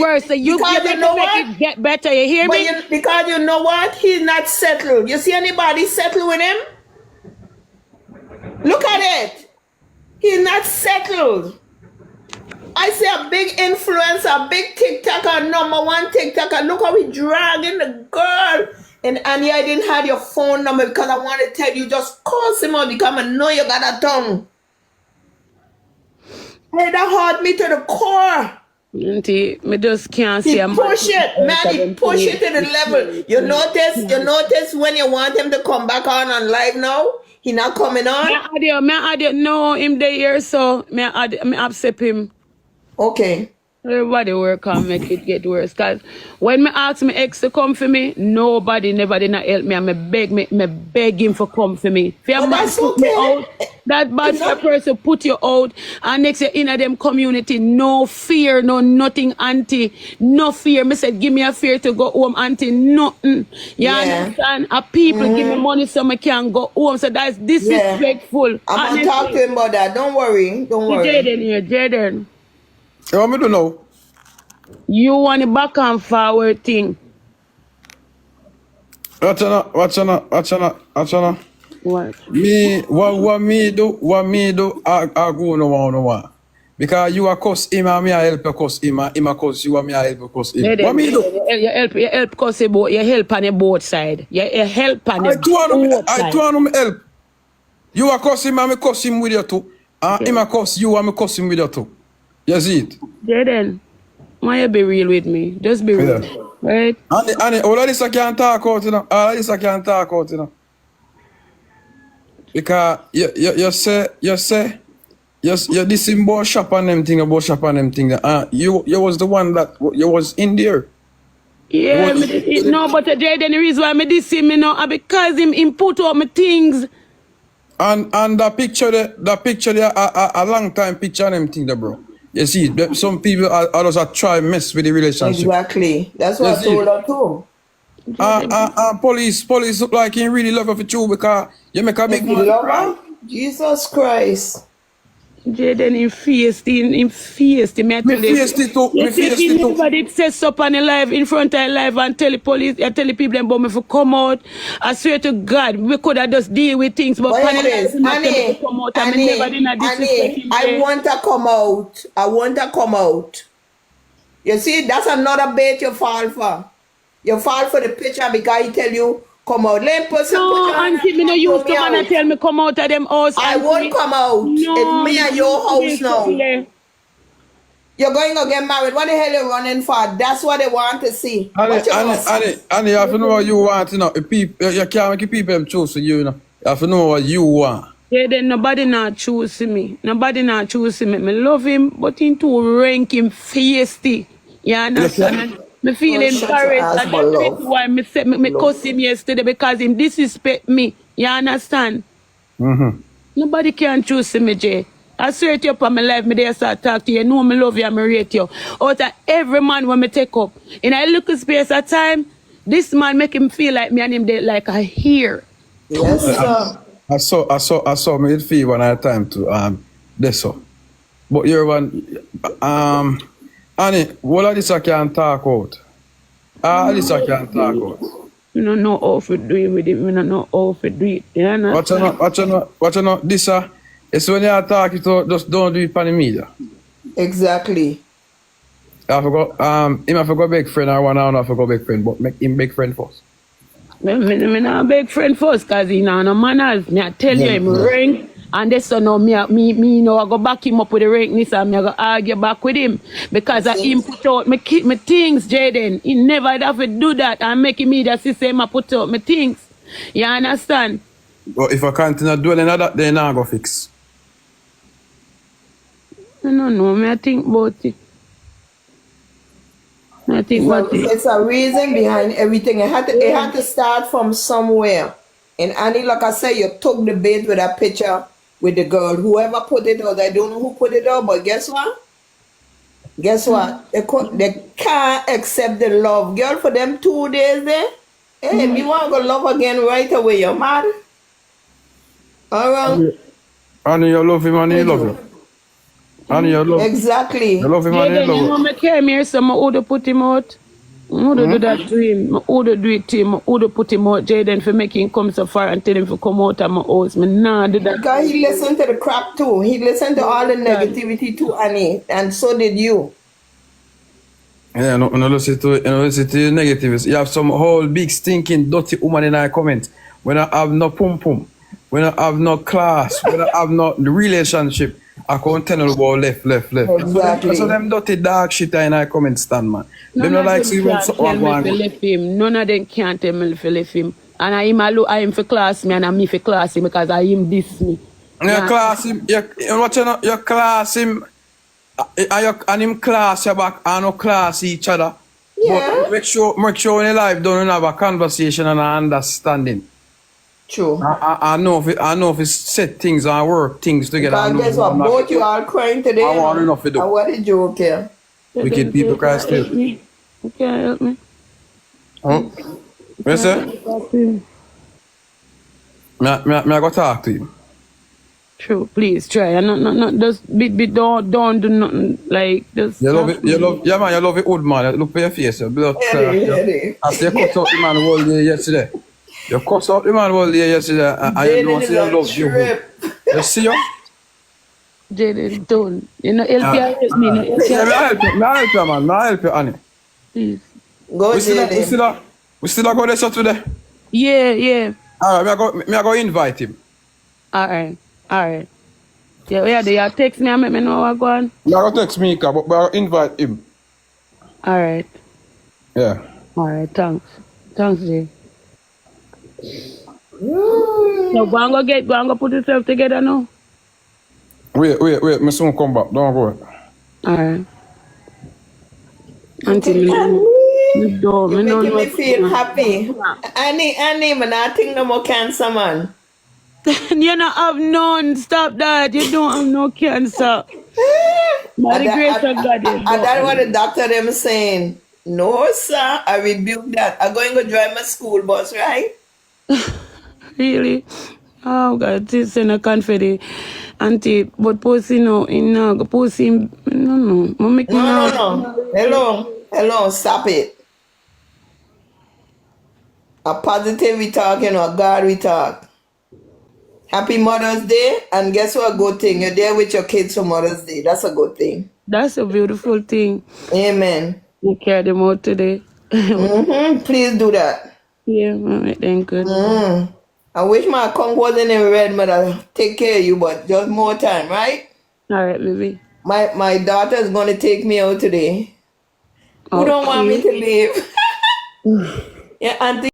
worse. So you Because better you know make what? it get better. You hear me? Because you know what? He's not settled. You see anybody settle with him? Look at it. He's not settled. I see a big influencer, a big TikToker, #1 TikToker. Look how he dragging the girl. And Annie, I didn't have your phone number because I want to tell you, just call him out because I know you got a tongue. Hey, that hurt me to the core. Auntie, me just can't see He a man. push it, man. He push it to the level. You notice when you want him to come back on live now, he not coming on. Me add no him the here, so me upset him. Okay. Everybody work and make it get worse. Cause when me ask my ex to come for me, nobody never did not help me, and me beg him for come for me. If your man put me out, that bad for a person put you out, and next year in a them community, no fear, no nothing, auntie, no fear. Me said, give me a fear to go home, auntie, nothing. You understand? A people give me money so I can go home. So that's disrespectful. I'm gonna talk to him about that. Don't worry. Jaden here, Jaden. You want me to know? You want a back and forward thing. Watch on. What? Me, what me do, I go no one. Because you are cuss him and me I help you cuss him and him a cuss you and me I help you cuss him. What me do? You help cuss about, you help on the both side. You help on the both side. I told him help. You are cuss him and me cuss him with you too. And him a cuss you and me cuss him with you too. You see it? Jaden, why you be real with me? Just be real. Yeah. Right? And all of this I can't talk out, you know. All of this I can't talk out, you know. Because you say, this in about shop and them thing, you was the one that, you was in there. Yeah, no, but Jaden, the reason why me this him, you know, because him put up my things. And the picture there, a long time picture and them thing there, bro. You see, some people are just try mess with the relationship. Exactly. That's what I told her too. Police look like he really love her for you because you make a big man. Right? Jesus Christ. Jaden, him feisty. Me feisty too. Nobody sets up on the live in front of the live and tell the police, tell the people about me to come out. I swear to God, we could have just deal with things, but Annie, I want to come out. You see, that's another bait you fall for. You fall for the picture because he tell you come out. No, auntie, me no use come and tell me come out of them house. I won't come out. No, it's me and your house now. You're going to get married. What the hell are you running for? That's what they want to see. And you have to know what you want, you know. You can't make people choose for you, you know. You have to know what you want. Yeah, then nobody not choose me. Me love him, but him too rank him feisty. You understand? Me feel embarrassed. That's why me cuss him yesterday because him disrespect me. You understand? Nobody can choose me, Jay. I swear to you upon my life, me there start talk to you. You know me love you and me rate you. Out of every man when me take up. In a little space of time, this man make him feel like me and him there like a hair. Yes, sir. I saw me it feel one at a time to this so. But you're one Annie, what of this I can talk out? This I can talk out. You don't know how to do it with it. You don't know how to do it. You know? Watch out, this it's when you talk it out, just don't do it on the media. Exactly. I forgot him I forgot big friend, I forgot big friend, but make him big friend first. Me not big friend first, cause he know no manners. Me I tell you him ring. And this so now me you know I go back him up with the rankness and me I go argue back with him because I him put out me things, Jaden. He never have to do that and make him either system I put out my things. You understand? But if I continue doing that, then I go fix. I don't know, me I think about it. It's a reason behind everything. It had to start from somewhere. And Annie, like I said, you took the bait with that picture with the girl. Whoever put it out, I don't know who put it out, but guess what? They can't accept the love. Girl, for them 2 days there, hey, me want to go love again right away. You're mad? All right. Annie, you love him and he love you. And you love, Exactly. you love him Yeah, and you then you know love me came here, so I would put him out. I would do that to him. I would do it to him. I would put him out, Jaden, for making him come so far and tell him to come out of my house. Me nah do that. Because he listened to the crap too. He listened to all the negativity too, Annie. And so did you. Yeah, no listen to it, listen to the negatives. You have some whole big stinking dirty woman in our comments. When I have no pum pum, when I have no class, when I have no relationship, I can't tell you about left. Exactly. So them dirty dog shit in our comment stand, man. Them None not of like them see when can something tell me going to on. left him. None of them can tell me to left him. And I am for class me and I me for class him because I him diss me. You class him, you class him, and him class you back and no class each other. Yeah. But make sure in your life don't have a conversation and an understanding. True. I know if it set things and work things together. Because guess what? Both you all crying today. I want enough to do. And what a joke here. Wicked people cry still. You can't help me. Oh, what you say? Me I go talk to you. True, please try. No, just don't do nothing like just. You love it, yeah man, you love it old man. Look for your face, you blood clot. Eddie. After you cut out the man all day yesterday. You cut out the man all day yesterday and you don't see you love you. You see you? Jaden, don't. You know, help me. No, help Yeah, me help you, man. Me help you, Annie. please. Go, We Jaden. still go there so today. Yeah. Alright, me I go invite him. All right. Yeah, they text me and make me know what going. Me I go text Mika, but I go invite him. All right. Yeah. All right. Thanks, Jay. So go and go put yourself together now. Wait, me soon come back. Don't go. All right. Until me You're know making me feel what- happy. Annie, man, I think no more cancer, man. You don't have none. Stop that. You don't have no cancer. By the grace of God. you And don't. that's what the doctor them saying. No, sir, I rebuke that. I'm going to drive my school bus, right? Really? Oh God, this is a confidence. Auntie, but pussy no, pussy no. No. Hello, stop it. A positive we talk, a God we talk. Happy Mother's Day, and guess what? Good thing. You're there with your kids for Mother's Day. That's a good thing. That's a beautiful thing. Amen. You carry them out today. Please do that. Yeah, alright, then good. I wish my account wasn't in red, but I'll take care of you, but just more time, right? Alright, baby. My daughter is going to take me out today. Who don't want me to leave? Yeah, Auntie.